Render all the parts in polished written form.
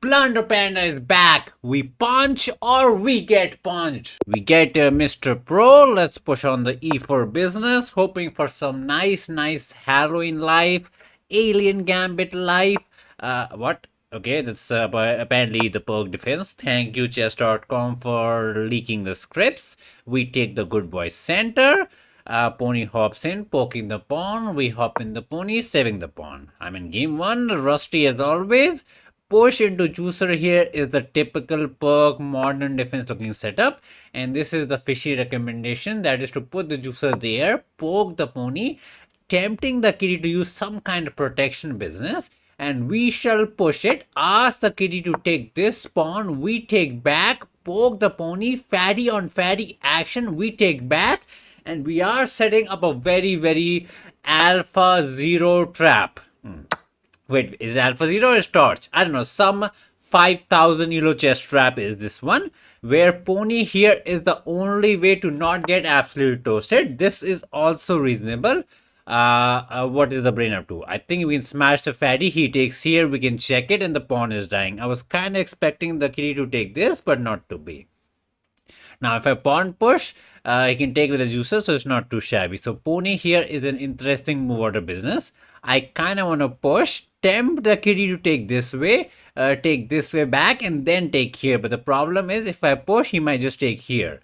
Blunder Panda is back. We punch or we get punched. We get Mr. Pro. Let's push on the E for business, hoping for some nice Halloween life, Alien Gambit life. What? Okay, that's apparently the perk defense. Thank you, chess.com, for leaking the scripts. We take the good boy center. Pony hops in, poking the pawn. We hop in the pony, saving the pawn. I'm in game one, rusty as always. Push into juicer here is the typical perk modern defense looking setup, and this is the fishy recommendation, that is to put the juicer there, poke the pony, tempting the kitty to use some kind of protection business, and we shall push it, ask the kitty to take this pawn, we take back, poke the pony, fatty on fatty action, we take back, and we are setting up a very alpha zero trap. Wait, is Alpha Zero or is Torch? I don't know. Some 5000 ELO chest trap is this one, where Pony here is the only way to not get absolutely toasted. This is also reasonable. What is the brain up to? I think we can smash the fatty. He takes here. We can check it, and the pawn is dying. I was kind of expecting the kitty to take this, but not to be. Now, if I pawn push, he can take with the juicer, so it's not too shabby. So pony here is an interesting move order business. I kind of want to push, tempt the kitty to take this way back, and then take here. But the problem is, if I push, he might just take here.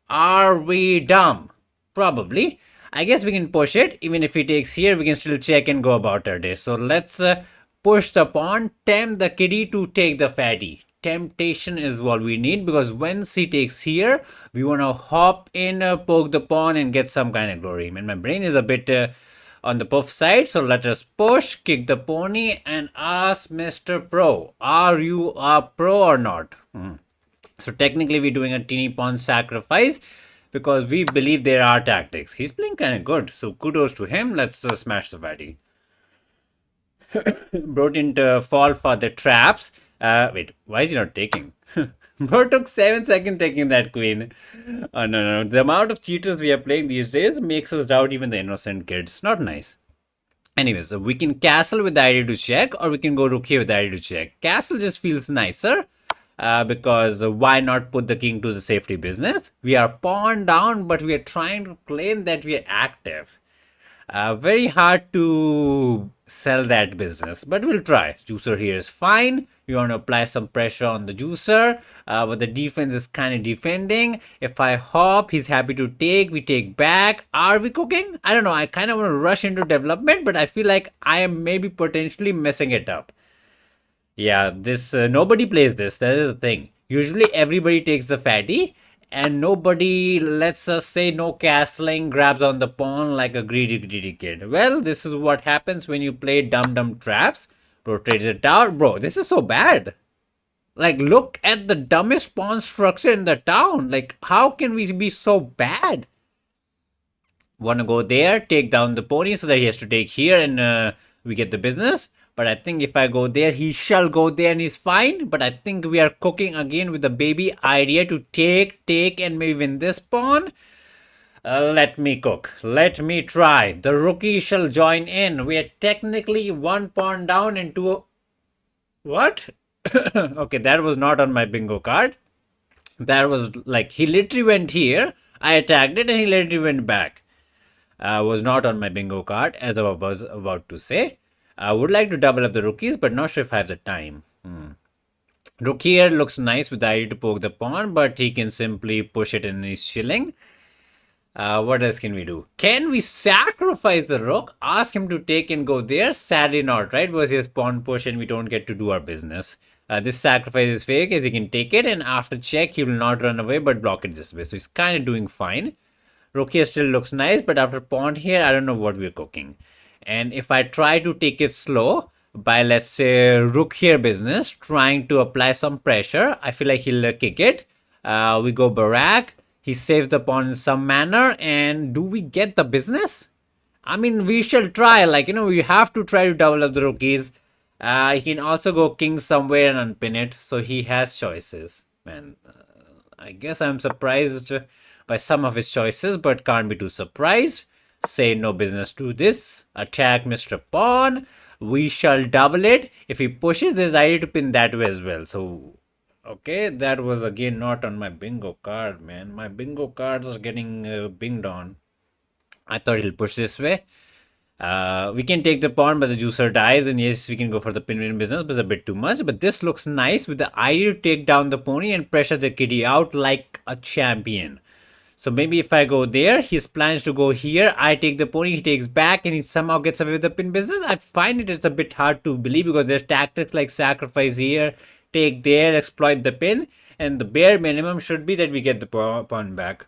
Are we dumb? Probably. I guess we can push it. Even if he takes here, we can still check and go about our day. So let's push the pawn, tempt the kitty to take the fatty. Temptation is what we need, because once he takes here, we want to hop in, poke the pawn, and get some kind of glory. And my brain is a bit on the puff side, so let us push, kick the pony, and ask Mr. Pro, are you a pro or not? So technically we're doing a teeny pawn sacrifice, because we believe there are tactics. He's playing kind of good, so kudos to him. Let's smash the fatty. Bro didn't fall for the traps. Wait, why is he not taking? Bro took 7 seconds taking that queen. Oh, no. The amount of cheaters we are playing these days makes us doubt even the innocent kids. Not nice. Anyways, so we can castle with the idea to check, or we can go rook here with the idea to check. Castle just feels nicer. Because why not put the king to the safety business? We are pawn down, but we are trying to claim that we are active. Very hard to sell that business, but we'll try. Juicer here is fine. We want to apply some pressure on the juicer, but the defense is kind of defending. If I hop, he's happy to take. We take back. Are we cooking? I don't know. I kind of want to rush into development, but I feel like I am maybe potentially messing it up. Yeah, this nobody plays this. That is the thing. Usually everybody takes the fatty, and nobody, let's us say, no castling, grabs on the pawn like a greedy kid. Well, this is what happens when you play dumb traps. Rotates it out. Bro, this is so bad. Like, look at the dumbest pawn structure in the town. Like, how can we be so bad? Want to go there, take down the pony so that he has to take here, and we get the business. But I think if I go there, he shall go there and he's fine. But I think we are cooking again with the baby idea to take, and maybe win this pawn. Let me cook. Let me try. The rookie shall join in. We are technically 1 pawn down and 2... What? Okay, that was not on my bingo card. That was like, he literally went here. I attacked it and he literally went back. Was not on my bingo card, as I was about to say. I would like to double up the rookies, but not sure if I have the time. Rook here looks nice with the idea to poke the pawn, but he can simply push it and he's chilling. What else can we do? Can we sacrifice the rook? Ask him to take and go there? Sadly not, right? Because he has pawn push and we don't get to do our business. This sacrifice is fake, as he can take it, and after check he will not run away but block it this way. So he's kind of doing fine. Rook here still looks nice, but after pawn here, I don't know what we're cooking. And if I try to take it slow by, let's say, rook here business, trying to apply some pressure, I feel like he'll kick it. We go Barak. He saves the pawn in some manner. And do we get the business? I mean, we shall try. Like, we have to try to double up the rookies. He can also go king somewhere and unpin it. So he has choices. Man, I guess I'm surprised by some of his choices, but can't be too surprised. Say no business to this. Attack Mr. Pawn. We shall double it. If he pushes, there's idea to pin that way as well. So, okay, that was again not on my bingo card, man. My bingo cards are getting binged on. I thought he'll push this way. We can take the pawn, but the juicer dies, and yes, we can go for the pin-win business, but it's a bit too much. But this looks nice with the idea to take down the pony and pressure the kitty out like a champion. So maybe if I go there, his plans to go here. I take the pony, he takes back, and he somehow gets away with the pin business. I find it's a bit hard to believe because there's tactics like sacrifice here, take there, exploit the pin, and the bare minimum should be that we get the pawn back.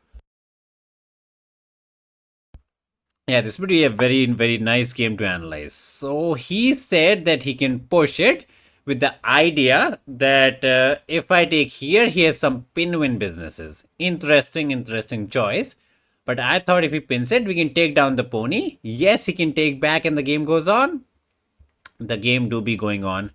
Yeah, this would be a very, very nice game to analyze. So he said that he can push it with the idea that if I take here, he has some pin-win businesses. Interesting choice. But I thought if he pins it, we can take down the pony. Yes, he can take back and the game goes on. The game do be going on.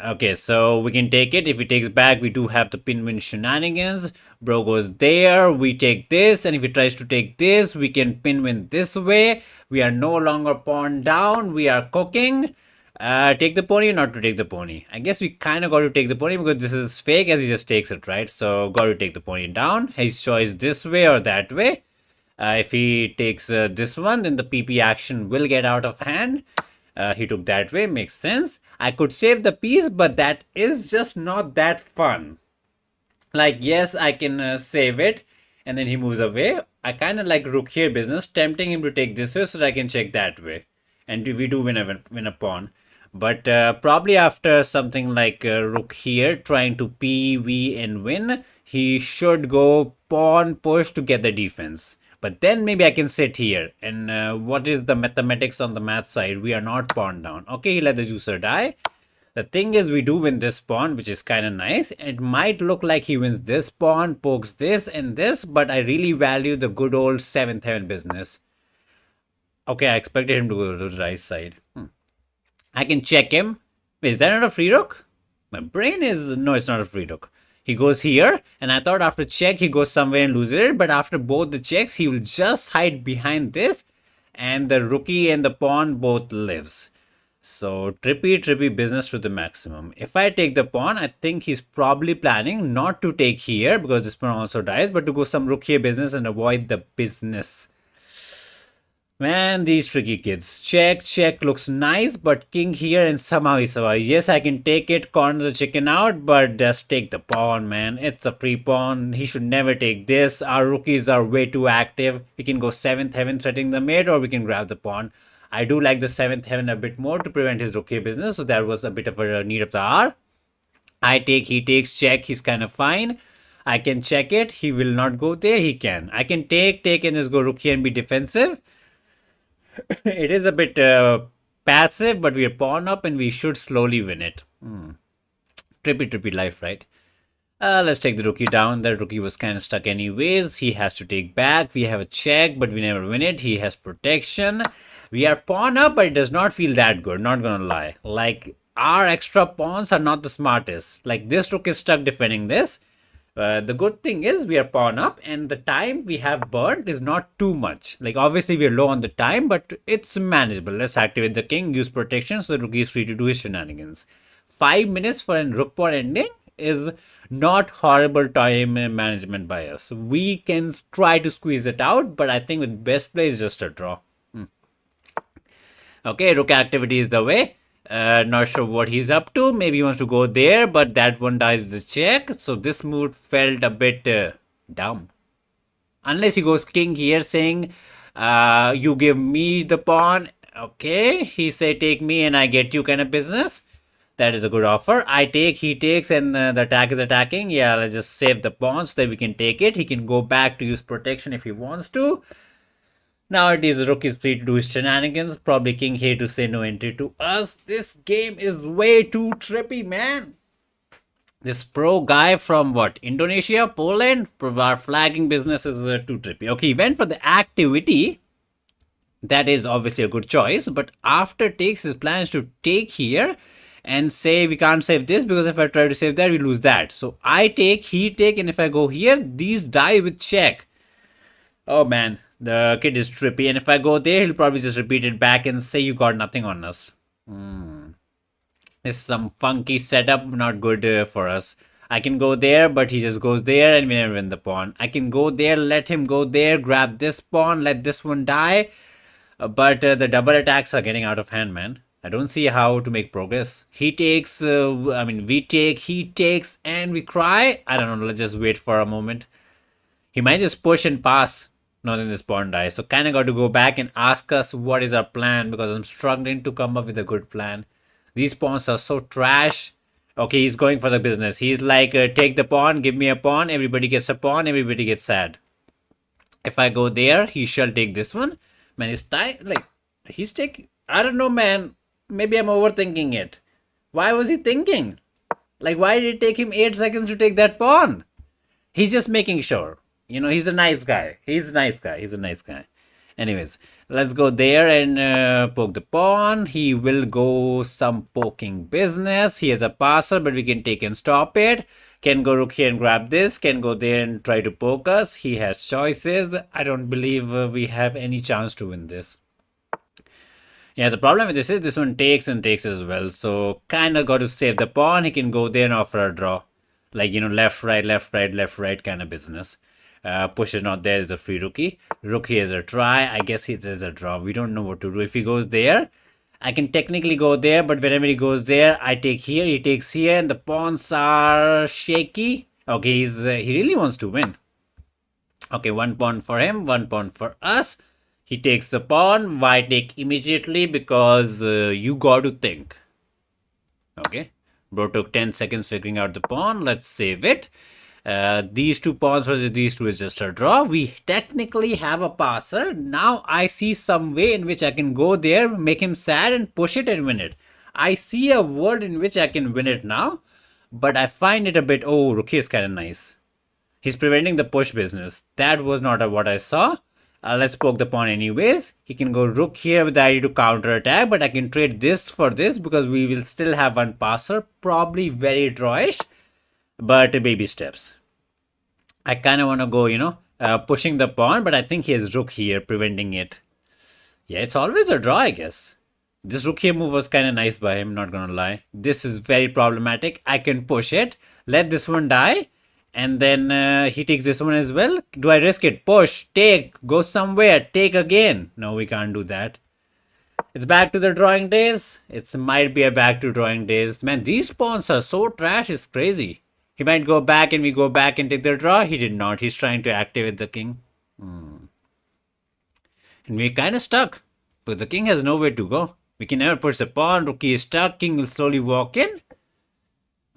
Okay, so we can take it. If he takes back, we do have the pin-win shenanigans. Bro goes there, we take this, and if he tries to take this, we can pin-win this way. We are no longer pawn down, we are cooking. Take the pony or not to take the pony? I guess we kind of got to take the pony because this is fake as he just takes it, right? So got to take the pony down. His choice this way or that way. If he takes this one, then the PP action will get out of hand. He took that way, makes sense. I could save the piece, but that is just not that fun. Like, yes, I can save it, and then he moves away. I kind of like rook here business, tempting him to take this way so that I can check that way. And we do win a pawn. But probably after something like rook here, trying to PV and win, he should go pawn push to get the defense. But then maybe I can sit here. And what is the mathematics on the math side? We are not pawn down. Okay, he let the juicer die. The thing is, we do win this pawn, which is kind of nice. It might look like he wins this pawn, pokes this and this, but I really value the good old 7th heaven business. Okay, I expected him to go to the right side. I can check him. Wait, is that not a free rook? My brain is... No, it's not a free rook. He goes here, and I thought after check he goes somewhere and loses it, but after both the checks, he will just hide behind this, and the rookie and the pawn both lives. So trippy business to the maximum. If I take the pawn, I think he's probably planning not to take here because this pawn also dies, but to go some rook here business and avoid the business. Man, these tricky kids. Check looks nice, but king here and somehow he survives. Yes, I can take it, corner the chicken out, but just take the pawn, man. It's a free pawn. He should never take this. Our rookies are way too active. We can go 7th heaven threatening the mate, or we can grab the pawn. I do like the 7th heaven a bit more to prevent his rookie business, so that was a bit of a need of the hour. I take, he takes, check, he's kind of fine. I can check it, he will not go there, he can. I can take and just go rookie and be defensive. It is a bit passive, but we are pawn up and we should slowly win it. Trippy life, right? Let's take the rookie down. That rookie was kind of stuck anyways. He has to take back. We have a check, but we never win it. He has protection. We are pawn up, but it does not feel that good. Not gonna lie. Like, our extra pawns are not the smartest. Like, this rook is stuck defending this. The good thing is we are pawn up and the time we have burnt is not too much. Like obviously we are low on the time, but it's manageable. Let's activate the king, use protection so the rook is free to do his shenanigans. 5 minutes for a rook pawn ending is not horrible time management by us. We can try to squeeze it out, but I think with best play is just a draw. Okay, rook activity is the way. Not sure what he's up to. Maybe he wants to go there, but that one dies with the check. So this move felt a bit dumb. Unless he goes king here saying, you give me the pawn. Okay, he say take me and I get you kind of business. That is a good offer. I take, he takes, and the attack is attacking. Yeah, let's just save the pawn so that we can take it. He can go back to use protection if he wants to. Nowadays, the rook is free to do his shenanigans. Probably king here to say no entry to us. This game is way too trippy, man. This pro guy from what? Indonesia? Poland? Our flagging business is too trippy. Okay, he went for the activity. That is obviously a good choice. But after takes, his plan is to take here and say we can't save this because if I try to save that, we lose that. So I take, he take, and if I go here, these die with check. Oh man. The kid is trippy, and if I go there, he'll probably just repeat it back and say you got nothing on us. It's some funky setup, not good for us. I can go there, but he just goes there and we never win the pawn. I can go there, let him go there, grab this pawn, let this one die. But the double attacks are getting out of hand, man. I don't see how to make progress. He takes, we take, he takes, and we cry. I don't know, let's just wait for a moment. He might just push and pass. No, then this pawn dies. So kind of got to go back and ask us what is our plan because I'm struggling to come up with a good plan. These pawns are so trash. Okay, he's going for the business. He's like, take the pawn, give me a pawn. Everybody gets a pawn. Everybody gets sad. If I go there, he shall take this one. Man, he's he's taking. I don't know, man. Maybe I'm overthinking it. Why was he thinking? Like, why did it take him 8 seconds to take that pawn? He's just making sure. He's a nice guy. He's a nice guy. He's a nice guy. Anyways, let's go there and poke the pawn. He will go some poking business. He has a passer, but we can take and stop it. Can go rook here and grab this. Can go there and try to poke us. He has choices. I don't believe we have any chance to win this. Yeah, the problem with this is this one takes and takes as well. So kind of got to save the pawn. He can go there and offer a draw. Like, left, right, left, right, left, right kind of business. Push is not there, is a free rookie. Rookie is a try. I guess it is a draw. We don't know what to do. If he goes there, I can technically go there, but whenever he goes there, I take here, he takes here, and the pawns are shaky. Okay, he really wants to win. Okay, 1 pawn for him, 1 pawn for us. He takes the pawn. Why take immediately? Because you got to think. Okay, bro took 10 seconds figuring out the pawn. Let's save it. These 2 pawns versus these 2 is just a draw. We technically have a passer. Now I see some way in which I can go there, make him sad and push it and win it. I see a world in which I can win it now, but I find it a bit, oh, rookie is kind of nice. He's preventing the push business. That was not what I saw. Let's poke the pawn anyways. He can go rook here with the idea to counter attack, but I can trade this for this because we will still have 1 passer. Probably very drawish, but baby steps. I kind of want to go, pushing the pawn, but I think he has rook here preventing it. Yeah, it's always a draw, I guess. This rook here move was kind of nice by him, not gonna lie. This is very problematic. I can push it, let this one die, and then he takes this one as well. Do I risk it? Push, take, go somewhere, take again. No, we can't do that. It's back to the drawing days. It might be a back to drawing days. Man, these pawns are so trash, it's crazy. He might go back and we go back and take the draw. He did not. He's trying to activate the king. And we're kind of stuck. But the king has nowhere to go. We can never push the pawn. Rookie is stuck. King will slowly walk in.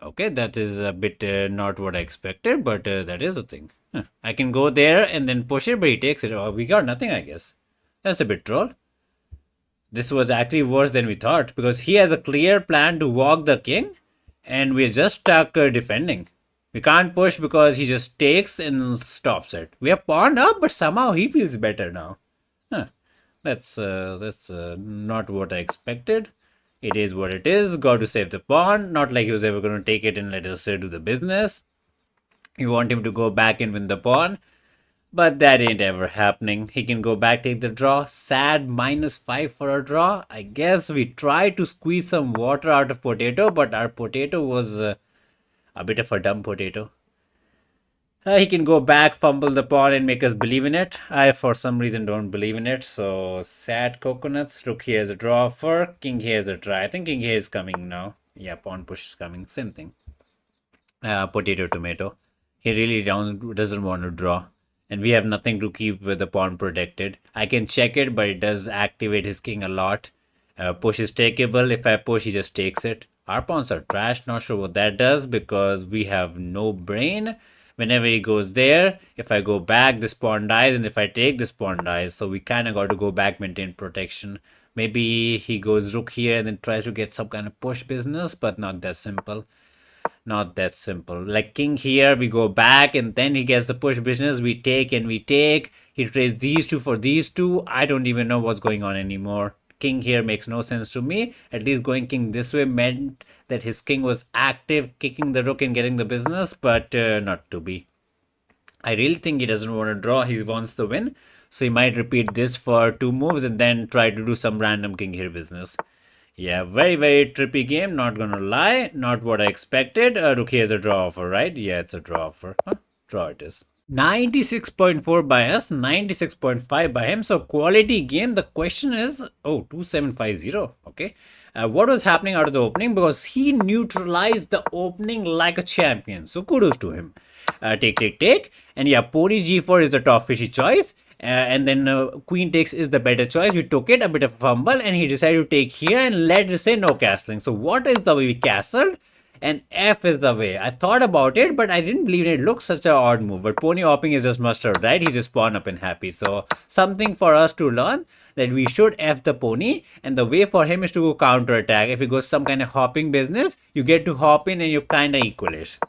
Okay, that is a bit not what I expected, but that is a thing. I can go there and then push it, but he takes it. Oh, we got nothing, I guess. That's a bit troll. This was actually worse than we thought because he has a clear plan to walk the king and we're just stuck defending. We can't push because he just takes and stops it. We are pawned up, but somehow he feels better now. That's not what I expected. It is what it is. Got to save the pawn. Not like he was ever going to take it and let us do the business. You want him to go back and win the pawn. But that ain't ever happening. He can go back, take the draw. Sad -5 for a draw. I guess we tried to squeeze some water out of potato, but our potato was a bit of a dumb potato. He can go back, fumble the pawn and make us believe in it. I, for some reason, don't believe in it. So, sad coconuts. Rook here is a draw for. King here is a try. I think king here is coming now. Yeah, pawn push is coming. Same thing. Potato, tomato. He really doesn't want to draw. And we have nothing to keep with the pawn protected. I can check it, but it does activate his king a lot. Push is takeable. If I push, he just takes it. Our pawns are trash. Not sure what that does because we have no brain. Whenever he goes there, if I go back, this pawn dies. And if I take, this pawn dies. So we kind of got to go back, maintain protection. Maybe he goes rook here and then tries to get some kind of push business, but not that simple. Not that simple. Like king here, we go back and then he gets the push business. We take and we take. He trades these 2 for these 2. I don't even know what's going on anymore. King here makes no sense to me. At least going king this way meant that his king was active, kicking the rook and getting the business, but not to be. I really think he doesn't want to draw. He wants the win. So he might repeat this for 2 moves and then try to do some random king here business. Yeah, very, very trippy game. Not gonna lie. Not what I expected. Rook here is a draw offer, right? Yeah, it's a draw offer. Huh? Draw it is. 96.4 by us, 96.5 by him. So quality game. The question is, oh, 2750. Okay. What was happening out of the opening? Because he neutralized the opening like a champion. So kudos to him. Take. And yeah, pony g4 is the top fishy choice. And then queen takes is the better choice. We took it, a bit of a fumble, and he decided to take here and let's say no castling. So what is the way we castled? And F is the way. I thought about it, but I didn't believe it. It looks such an odd move. But pony hopping is just mustard, right? He's just pawn up and happy. So something for us to learn that we should F the pony. And the way for him is to go counter attack. If he goes some kind of hopping business, you get to hop in and you're kind of equalish.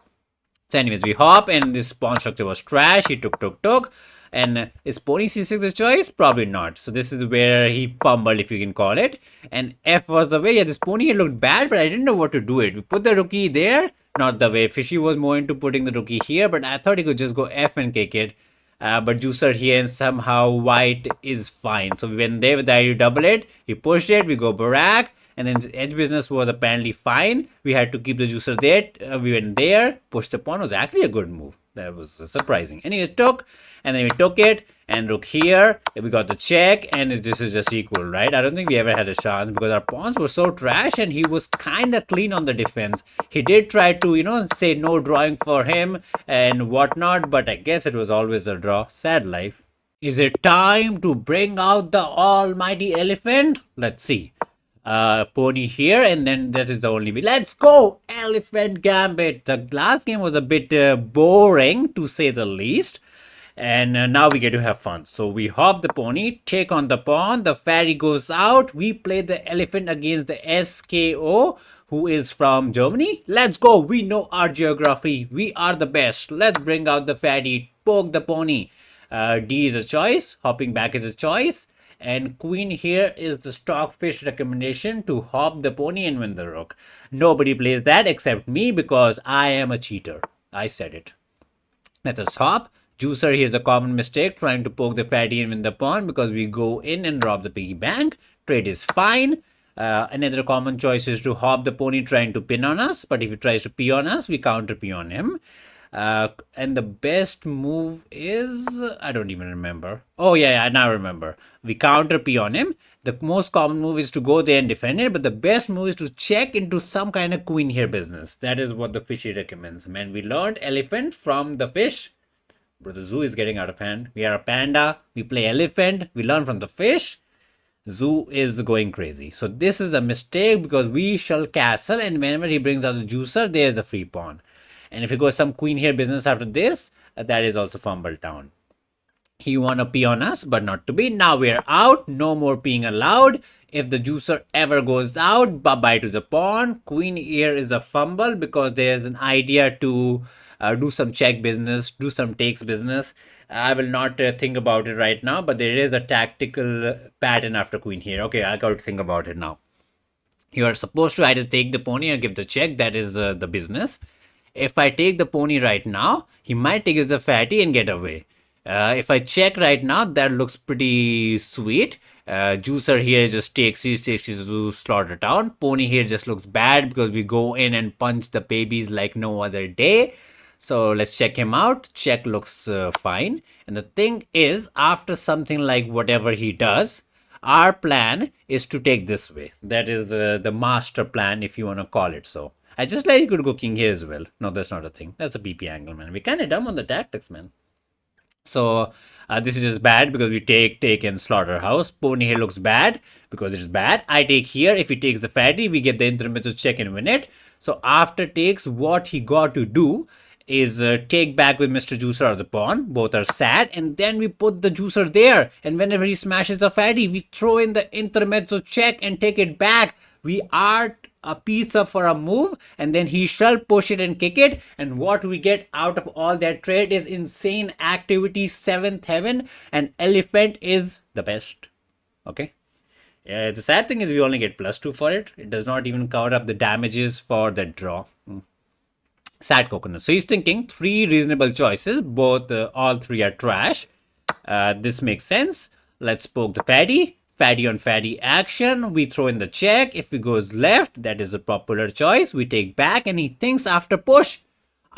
So anyways, we hop and this pawn structure was trash. He took. And is pony c6 the choice? Probably not. So this is where he fumbled, if you can call it. And F was the way. Yeah, this pony here looked bad, but I didn't know what to do it. We put the rookie there, not the way. Fishy was more into putting the rookie here, but I thought he could just go F and kick it. But juicer here and somehow white is fine. So we went there with the idea to double it. He pushed it. We go Barak. And then edge business was apparently fine. We had to keep the juicer there. We went there. Pushed the pawn was actually a good move. That was surprising. Anyways, took. And then we took it. And rook here. We got the check. And this is just equal, right? I don't think we ever had a chance because our pawns were so trash. And he was kind of clean on the defense. He did try to, say no drawing for him and whatnot. But I guess it was always a draw. Sad life. Is it time to bring out the almighty elephant? Let's see. Pony here, and then that is the only way. Let's go! Elephant Gambit. The last game was a bit boring, to say the least. And now we get to have fun. So we hop the pony, take on the pawn, the fatty goes out. We play the elephant against the SKO, who is from Germany. Let's go! We know our geography. We are the best. Let's bring out the fatty, poke the pony. D is a choice, hopping back is a choice. And queen here is the stockfish recommendation to hop the pony and win the rook. Nobody plays that except me because I am a cheater. I said it. Let us hop. Juicer here is a common mistake, trying to poke the fatty and win the pawn because we go in and rob the piggy bank. Trade is fine. Another common choice is to hop the pony trying to pin on us. But if he tries to pee on us, we counter pee on him. And the best move is, I don't even remember. Oh yeah, I now remember. We counter P on him. The most common move is to go there and defend it, but the best move is to check into some kind of queen here business. That is what the fishy recommends. Man, we learned elephant from the fish. Bro, the zoo is getting out of hand. We are a panda. We play elephant. We learn from the fish. Zoo is going crazy. So this is a mistake because we shall castle, and whenever he brings out the juicer, there's the free pawn. And if he goes some queen here business after this, that is also fumbled down. He won a pee on us, but not to be. Now we're out. No more peeing allowed. If the juicer ever goes out, bye-bye to the pawn. Queen here is a fumble because there's an idea to do some check business, do some takes business. I will not think about it right now, but there is a tactical pattern after queen here. Okay, I got to think about it now. You are supposed to either take the pony or give the check. That is the business. If I take the pony right now, he might take the fatty and get away. If I check right now, that looks pretty sweet. Juicer here just takes to slaughter town. Pony here just looks bad because we go in and punch the babies like no other day. So let's check him out. Check looks fine. And the thing is, after something like whatever he does, our plan is to take this way. That is the master plan, if you want to call it so. I just like you could go king here as well. No, that's not a thing. That's a PP angle, man. We're kind of dumb on the tactics, man. So this is just bad because we take and slaughterhouse. Pony here looks bad because it's bad. I take here. If he takes the fatty, we get the intermezzo check and win it. So after takes, what he got to do is take back with Mr. Juicer or the pawn. Both are sad. And then we put the juicer there. And whenever he smashes the fatty, we throw in the intermezzo check and take it back. We are a pizza for a move, and then he shall push it and kick it. And what we get out of all that trade is insane activity, 7th heaven, and elephant is the best. Okay. The sad thing is we only get +2 for it. It does not even cover up the damages for the draw. Sad coconut. So he's thinking 3 reasonable choices. Both, all 3 are trash. This makes sense. Let's poke the fatty. Fatty on fatty action. We throw in the check. If he goes left, that is the popular choice. We take back and he thinks after push.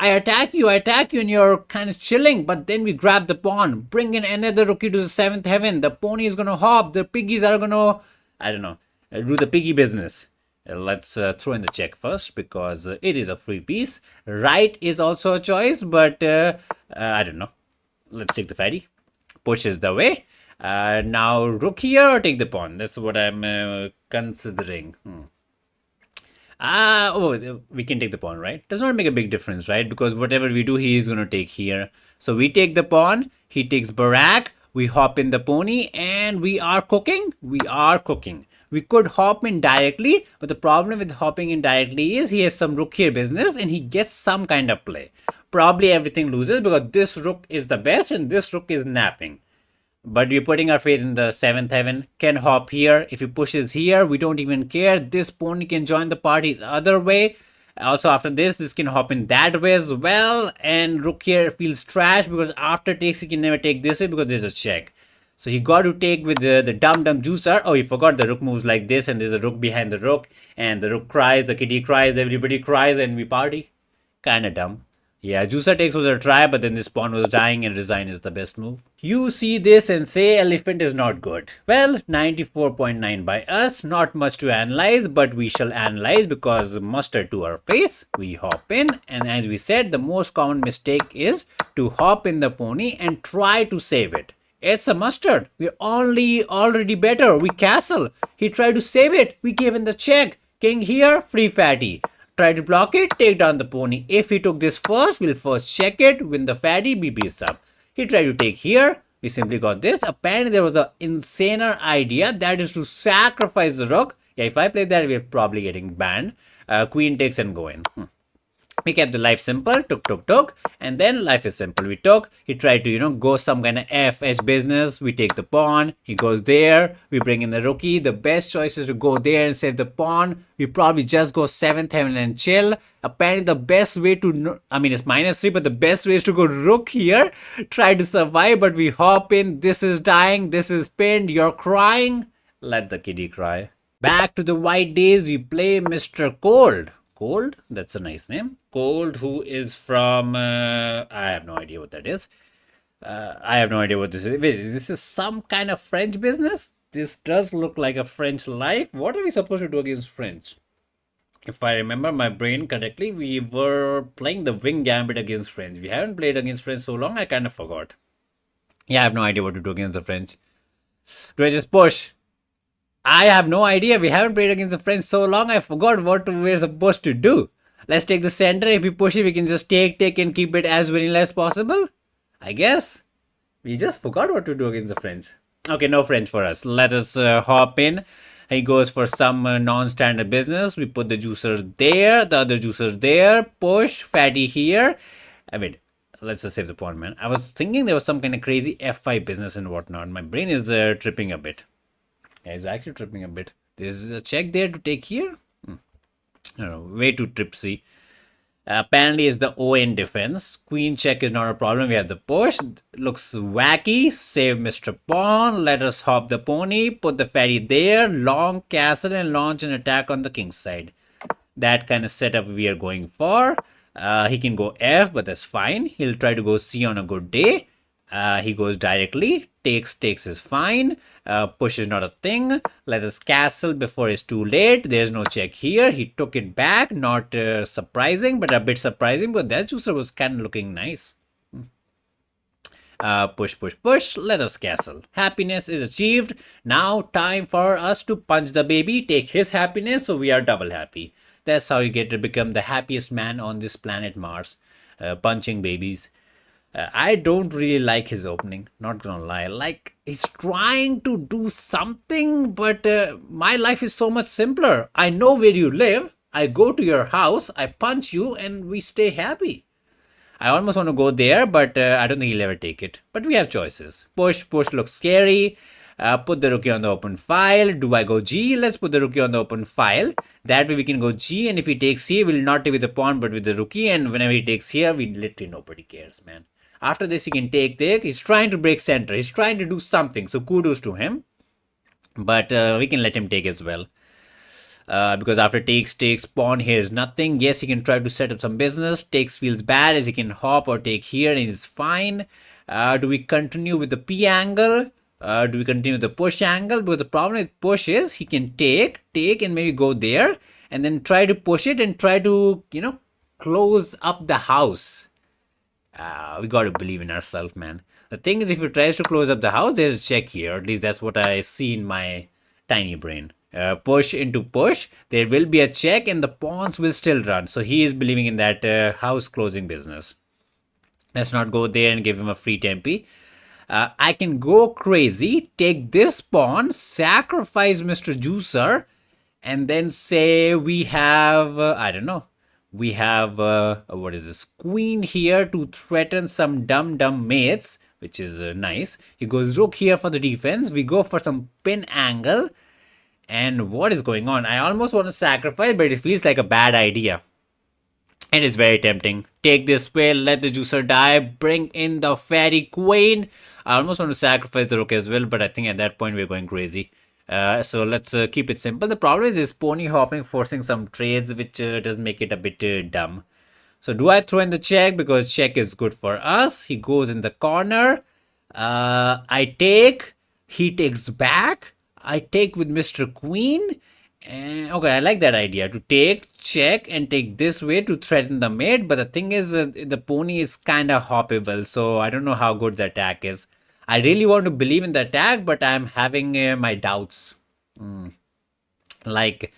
I attack you, and you're kind of chilling. But then we grab the pawn, bring in another rookie to the seventh heaven. The pony is gonna hop. The piggies are gonna, I don't know, do the piggy business. Let's throw in the check first because it is a free piece. Right is also a choice, but I don't know. Let's take the fatty. Push is the way. Now rook here or take the pawn. That's what I'm considering. We can take the pawn, right? Does not make a big difference, right? Because whatever we do, he is going to take here. So we take the pawn, he takes Barak, we hop in the pony, and we are cooking. We are cooking. We could hop in directly, but the problem with hopping in directly is he has some rook here business and he gets some kind of play. Probably everything loses because this rook is the best and this rook is napping. But we're putting our faith in the seventh heaven. Can hop here. If he pushes here, we don't even care. This pony can join the party the other way. Also, after this can hop in that way as well. And rook here feels trash because after takes, he can never take this way because there's a check. So he got to take with the dumb juicer. Oh, he forgot the rook moves like this and there's a rook behind the rook. And the rook cries, the kitty cries, everybody cries and we party. Kinda dumb. Yeah, juicer takes was a try, but then this pawn was dying and resign is the best move. You see this and say elephant is not good. Well, 94.9 by us, not much to analyze, but we shall analyze because mustard to our face. We hop in, and as we said, the most common mistake is to hop in the pony and try to save it. It's a mustard. We're already better. We castle. He tried to save it. We gave him the check. King here, free fatty. Try to block it, take down the pony. If he took this first, we'll first check it, win the fatty, BB up. He tried to take here, we simply got this. Apparently there was an insaner idea, that is to sacrifice the rook. Yeah, if I play that, we're probably getting banned. Queen takes and go in. We kept the life simple, took, and then life is simple. We took, he tried to, go some kind of FH business. We take the pawn, he goes there, we bring in the rookie. The best choice is to go there and save the pawn. We probably just go 7th heaven and chill. Apparently the best way to, it's -3, but the best way is to go rook here. Try to survive, but we hop in. This is dying, this is pinned, you're crying. Let the kitty cry. Back to the white days, we play Mr. Cold. Cold? That's a nice name. Cold, who is from... I have no idea what that is. I have no idea what this is. Wait, this is some kind of French business? This does look like a French life. What are we supposed to do against French? If I remember my brain correctly, we were playing the wing Gambit against French. We haven't played against French so long, I kind of forgot. Yeah, I have no idea what to do against the French. Do I just push? I have no idea. We haven't played against the French so long. I forgot what we're supposed to do. Let's take the center. If we push it, we can just take and keep it as vanilla as possible. I guess. We just forgot what to do against the French. Okay, no French for us. Let us hop in. He goes for some non-standard business. We put the juicer there. The other juicer there. Push. Fatty here. Wait. Let's just save the pawn, man. I was thinking there was some kind of crazy F5 business and whatnot. My brain is tripping a bit. Yeah, it's actually tripping a bit. There's a check there to take here. I don't know, way too tripsy. Apparently it's the Owen defense. Queen check is not a problem. We have the push. Looks wacky. Save Mr. Pawn. Let us hop the pony. Put the fatty there. Long castle and launch an attack on the king's side. That kind of setup we are going for. He can go F, but that's fine. He'll try to go C on a good day. He goes directly. Takes is fine. Push is not a thing. Let us castle before it's too late. There's no check here. He took it back. Not surprising, but a bit surprising. But that juicer was kind of looking nice. Push. Let us castle. Happiness is achieved. Now time for us to punch the baby. Take his happiness, so we are double happy. That's how you get to become the happiest man on this planet Mars. Punching babies. I don't really like his opening, not gonna lie. Like, he's trying to do something, but my life is so much simpler. I know where you live, I go to your house, I punch you, and we stay happy. I almost want to go there, but I don't think he'll ever take it. But we have choices. Push looks scary. Put the rookie on the open file. Do I go G? Let's put the rookie on the open file. That way we can go G, and if he takes here, we'll not take with the pawn, but with the rookie, and whenever he takes here, we literally nobody cares, man. After this, he can take. He's trying to break center. He's trying to do something. So kudos to him. But we can let him take as well. Because after takes pawn here is nothing. Yes, he can try to set up some business. Takes feels bad as he can hop or take here and he's fine. Do we continue with the P angle? Do we continue with the push angle? Because the problem with push is he can take and maybe go there and then try to push it and try to, close up the house. We got to believe in ourselves, man. The thing is, if he tries to close up the house, there's a check here. At least that's what I see in my tiny brain. Push into push, there will be a check and the pawns will still run. So he is believing in that house closing business. Let's not go there and give him a free tempi. I can go crazy, take this pawn, sacrifice Mr. Juicer, and then say we have, I don't know, we have, what is this, queen here to threaten some dumb mates, which is nice. He goes rook here for the defense. We go for some pin angle. And what is going on? I almost want to sacrifice, but it feels like a bad idea. And it's very tempting. Take this way, let the juicer die, bring in the fairy queen. I almost want to sacrifice the rook as well, but I think at that point we're going crazy. So let's keep it simple. The problem is this pony hopping, forcing some trades, which does make it a bit dumb. So do I throw in the check? Because check is good for us. He goes in the corner. I take. He takes back. I take with Mr. Queen. And okay, I like that idea to take, check, and take this way to threaten the mate. But the thing is, the pony is kind of hoppable, so I don't know how good the attack is. I really want to believe in the attack, but I'm having my doubts. Like,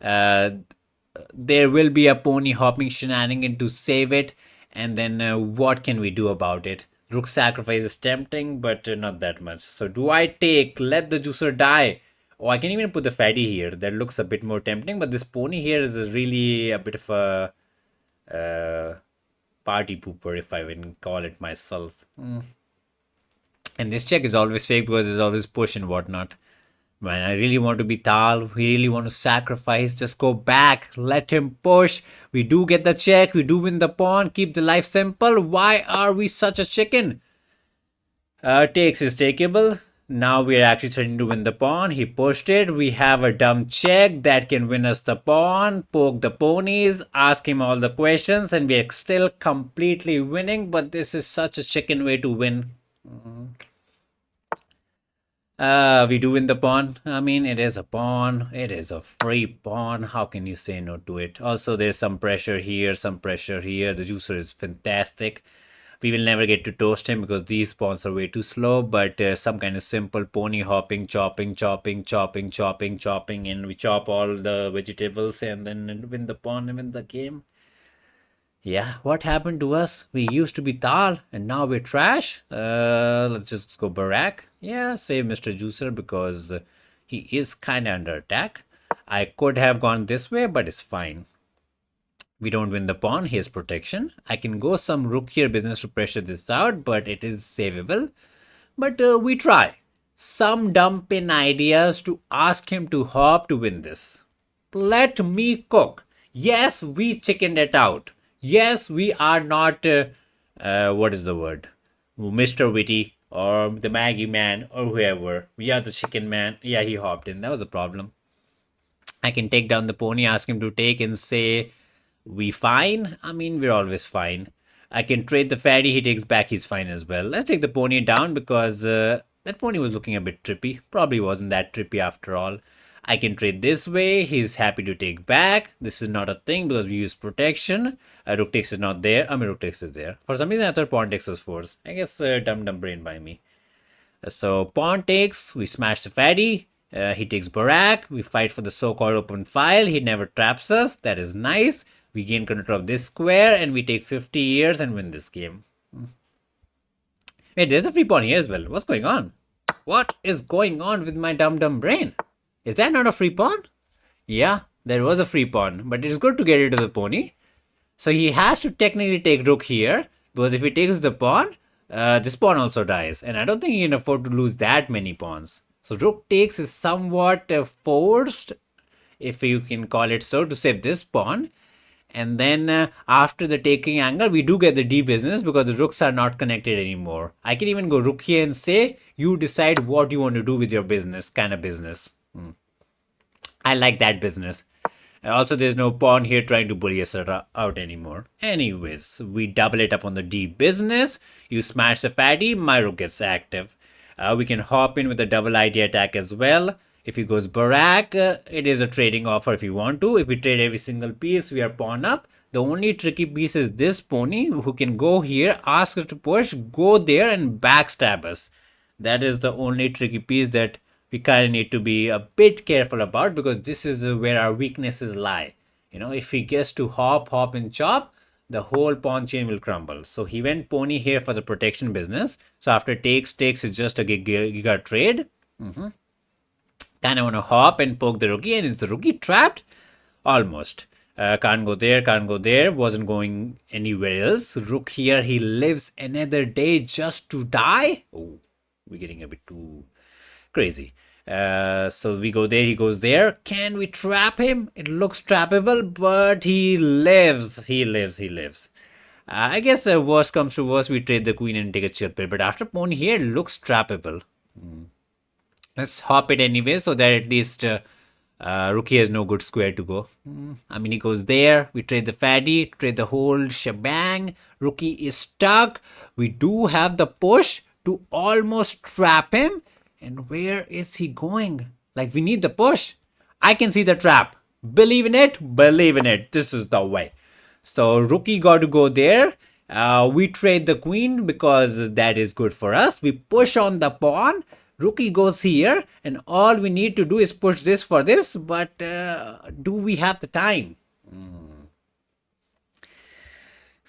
there will be a pony hopping shenanigan to save it, and then what can we do about it? Rook sacrifice is tempting, but not that much. So do I take, let the juicer die? Oh, I can even put the fatty here. That looks a bit more tempting, but this pony here is really a bit of a party pooper, if I can call it myself. And this check is always fake because there's always push and whatnot. Man, I really want to be Tal. We really want to sacrifice. Just go back. Let him push. We do get the check. We do win the pawn. Keep the life simple. Why are we such a chicken? Takes is takeable. Now we are actually starting to win the pawn. He pushed it. We have a dumb check that can win us the pawn. Poke the ponies. Ask him all the questions. And we are still completely winning. But this is such a chicken way to win. We do win the pawn. I mean, it is a pawn. It is a free pawn. How can you say no to it? Also, there's some pressure here, some pressure here. The juicer is fantastic. We will never get to toast him because these pawns are way too slow. But some kind of simple pony hopping, chopping, and we chop all the vegetables and then win the pawn and win the game. Yeah, what happened to us? We used to be Tal and now we're trash. Let's just go Barack. Yeah, save Mr. Juicer because he is kind of under attack. I could have gone this way, but it's fine. We don't win the pawn. He has protection. I can go some rook here business to pressure this out, but it is savable. But we try. Some dump in ideas to ask him to hop to win this. Let me cook. Yes, we chickened it out. Yes, we are not, what is the word? Mr. Witty or the Maggie man or whoever. We are the chicken man. Yeah, he hopped in. That was a problem. I can take down the pony, ask him to take and say, we fine? I mean, we're always fine. I can trade the fatty. He takes back. He's fine as well. Let's take the pony down because that pony was looking a bit trippy. Probably wasn't that trippy after all. I can trade this way. He's happy to take back. This is not a thing because we use protection. Rook takes is not there. I mean, rook takes is there. For some reason, I thought pawn takes was forced. I guess dumb brain by me. So pawn takes. We smash the fatty. He takes Barack. We fight for the so-called open file. He never traps us. That is nice. We gain control of this square and we take 50 years and win this game. Wait, there's a free pawn here as well. What's going on? What is going on with my dumb brain? Is that not a free pawn? Yeah, there was a free pawn, but it is good to get rid of the pony. So he has to technically take rook here, because if he takes the pawn, this pawn also dies. And I don't think he can afford to lose that many pawns. So rook takes is somewhat forced, if you can call it so, to save this pawn. And then after the taking angle, we do get the D business because the rooks are not connected anymore. I can even go rook here and say, you decide what you want to do with your business, kind of business. I like that business. Also, there's no pawn here trying to bully us out anymore. Anyways, we double it up on the D business. You smash the fatty, my rook gets active. We can hop in with a double ID attack as well. If he goes Barak, it is a trading offer if you want to. If we trade every single piece, we are pawn up. The only tricky piece is this pony who can go here, ask us to push, go there and backstab us. That is the only tricky piece that we kind of need to be a bit careful about, because this is where our weaknesses lie. You know, if he gets to hop and chop, the whole pawn chain will crumble. So he went pony here for the protection business. So after takes is just a giga trade. Kind of want to hop and poke the rookie, and is the rookie trapped? Almost. Can't go there, wasn't going anywhere else. Rook here, he lives another day just to die. Oh, we're getting a bit too crazy. So we go there, he goes there. Can we trap him? It looks trappable, but he lives. I guess worst comes to worst, we trade the queen and take a chill pill. But after pawn here, it looks trappable. Let's hop it anyway, so that at least rookie has no good square to go. I mean, he goes there. We trade the fatty, trade the whole shebang. Rookie is stuck. We do have the push to almost trap him. And where is he going? Like, we need the push. I can see the trap. Believe in it. Believe in it. This is the way. So rookie got to go there. We trade the queen because that is good for us. We push on the pawn. Rookie goes here, and all we need to do is push this for this, but do we have the time?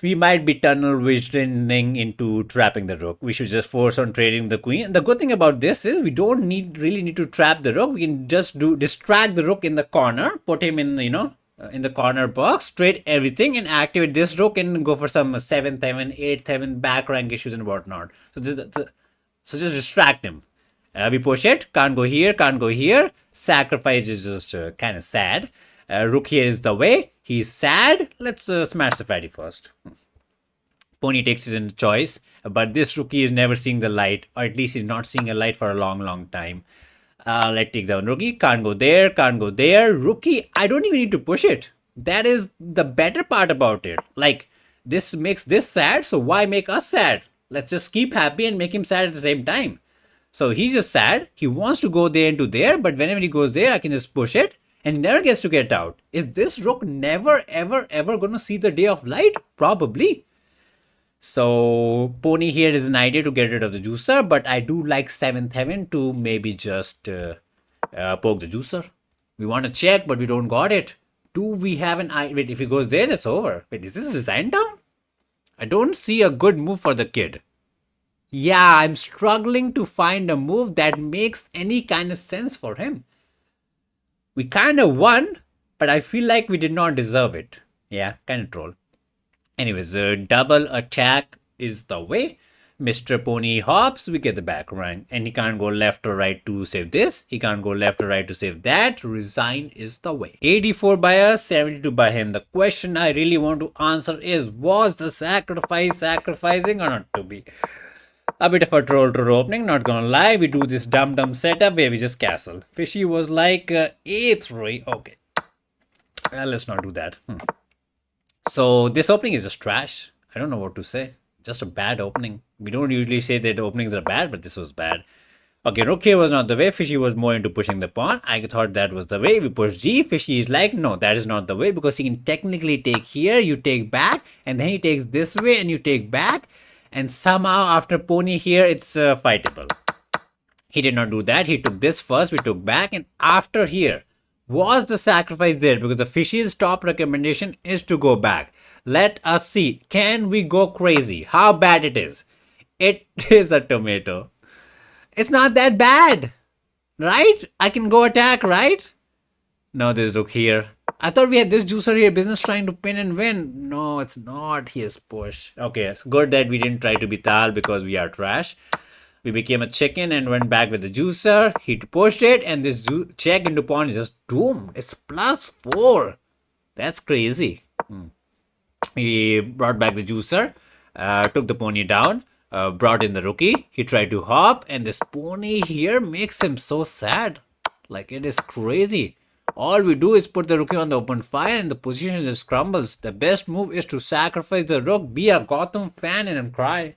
We might be tunnel visioning into trapping the rook. We should just force on trading the queen. The good thing about this is we don't really need to trap the rook. We can just distract the rook in the corner, put him in, in the corner box, trade everything, and activate this rook and go for some 7th heaven, 8th heaven, back rank issues and whatnot. So just distract him. We push it, can't go here. Sacrifice is just kind of sad. Rook here is the way. He's sad. Let's smash the fatty first. Pony takes his choice, but this rookie is never seeing the light, or at least he's not seeing a light for a long time. Let's take down rookie. Can't go there. Rookie, I don't even need to push it. That is the better part about it. Like, this makes this sad, so why make us sad? Let's just keep happy and make him sad at the same time. So he's just sad. He wants to go there into there, but whenever he goes there, I can just push it, and he never gets to get out. Is this rook never, ever going to see the day of light? Probably. So pony here is an idea to get rid of the juicer, but I do like 7th heaven to maybe just poke the juicer. We want to check, but we don't got it. Do we have an eye? Wait, if he goes there, that's over. Wait, is this resign down? I don't see a good move for the kid. Yeah, I'm struggling to find a move that makes any kind of sense for him. We kind of won, but I feel like we did not deserve it. Yeah, kind of troll. Anyways, double attack is the way. Mr. Pony hops, we get the back rank. And he can't go left or right to save this. He can't go left or right to save that. Resign is the way. 84 by us, 72 by him. The question I really want to answer is, was the sacrifice sacrificing or not to be? A bit of a troll opening, not gonna lie. We do this dumb setup where we just castle. Fishy was like A3. Okay. Let's not do that. So this opening is just trash. I don't know what to say. Just a bad opening. We don't usually say that openings are bad, but this was bad. Okay, rook here was not the way. Fishy was more into pushing the pawn. I thought that was the way. We push G. Fishy is like, no, that is not the way, because he can technically take here, you take back, and then he takes this way and you take back. And somehow after pony here, it's fightable. He did not do that. He took this first. We took back. And after here, was the sacrifice there? Because the Fishy's top recommendation is to go back. Let us see. Can we go crazy? How bad it is? It is a tomato. It's not that bad. Right? I can go attack, right? No, there's rook here. I thought we had this juicer here, business trying to pin and win. No, it's not. He is push. Okay, it's good that we didn't try to be Tal because we are trash. We became a chicken and went back with the juicer. He pushed it, and this check into pawn is just doomed. It's +4. That's crazy. He brought back the juicer, took the pony down, brought in the rookie. He tried to hop, and this pony here makes him so sad. Like, it is crazy. All we do is put the rookie on the open fire and the position just crumbles. The best move is to sacrifice the rook, be a Gotham fan, and cry.